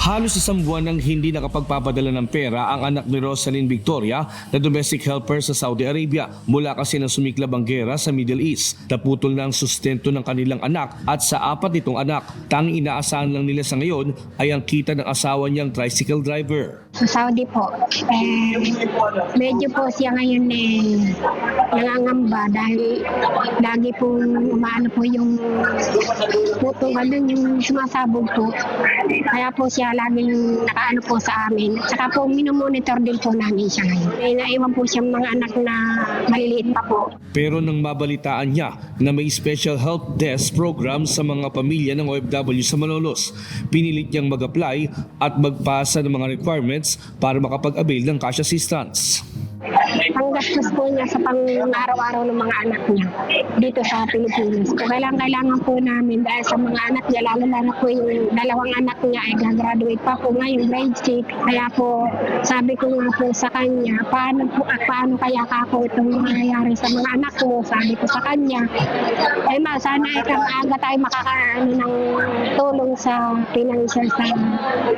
Halos isang buwan nang hindi nakapagpapadala ng pera ang anak ni Rosalyn Victoria na domestic helper sa Saudi Arabia mula kasi nang sumiklab ang gera sa Middle East. Naputol na ang sustento ng kanilang anak at sa apat nitong anak, tanging inaasahan lang nila sa ngayon ay ang kita ng asawa niyang tricycle driver. Sa Saudi po, medyo po siya ngayon nangangamba dahil lagi po umaano po yung puto, yung sumasabog po. Kaya po siya laging nakaano po sa amin. Saka po minomonitor din po namin siya ngayon. May naiwan po siyang mga anak na maliliit pa po. Pero nang mabalitaan niya na may special help desk program sa mga pamilya ng OFW sa Malolos, pinilit niyang mag-apply at magpasa ng mga requirements para makapag-avail ng cash assistance. Panggastos po niya sa pang-araw-araw ng mga anak niya dito sa Pilipinas. Kailangan po namin dahil sa mga anak niya, lalo po yung dalawang anak niya ay gagraduate pa po ngayon, grade 6. Kaya po sabi ko nga po sa kanya, paano kaya ako itong mangyayari sa mga anak ko? Sabi ko sa kanya, ay sana ikang aga tayo makakaano ng tulong sa financial sa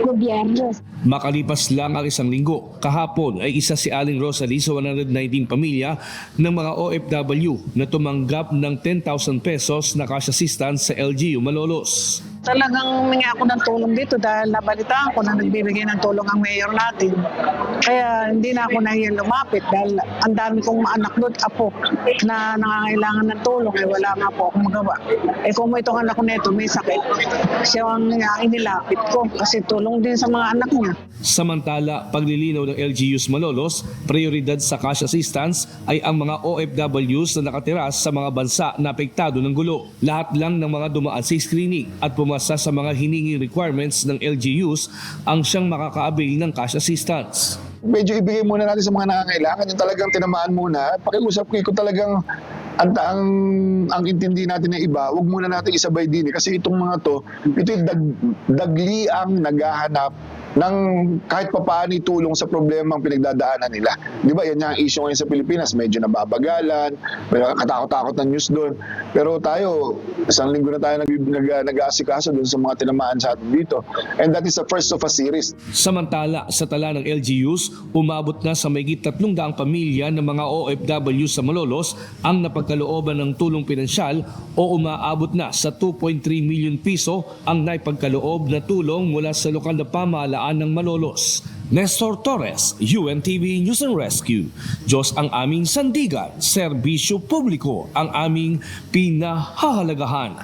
gobyerno. Makalipas lang ang isang linggo, kahapon ay isa si Aling Rosalie sa 119 pamilya ng mga OFW na tumanggap ng 10,000 pesos na cash assistance sa LGU Malolos. Talagang humingi ako ng tulong dito dahil nabalitaan ko na nagbibigay ng tulong ang mayor natin. Kaya hindi na ako nahiyang lumapit dahil ang dami kong anak doon, apo, na nangangailangan ng tulong. Wala nga po akong magawa. Kung itong anak ko nito may sakit, siya ang inilapit ko kasi tulong din sa mga anak niya. Samantala, paglilinaw ng LGUs Malolos, prioridad sa cash assistance ay ang mga OFWs na nakatira sa mga bansa na apektado ng gulo. Lahat lang ng mga dumaan sa screening at pumasa sa mga hininging requirements ng LGUs ang siyang makaka-avail ng cash assistance. Medyo ibigay muna natin sa mga nangangailangan, yung talagang tinamaan muna. Pakiusap ko talagang ang intindi natin ng iba, huwag muna natin isabay din kasi itong mga to, ito yung dagliang naghahanap ng kahit papaano tulong sa problemang pinagdadaanan nila. Di ba, yan yung issue ngayon sa Pilipinas, medyo nababagalan, may katakot-takot na news doon. Pero tayo, isang linggo na tayo nag-aasikaso doon sa mga tinamaan sa atin dito. And that is the first of a series. Samantala, sa tala ng LGUs, umabot na sa mahigit 300 pamilya ng mga OFW sa Malolos ang napagkalooban ng tulong pinansyal o umaabot na sa 2.3 million piso ang naipagkaloob na tulong mula sa lokal na pamahalaan ng Malolos. Nestor Torres, UNTV News and Rescue. Diyos ang aming sandigan, serbisyo publiko ang aming pinahahalagahan.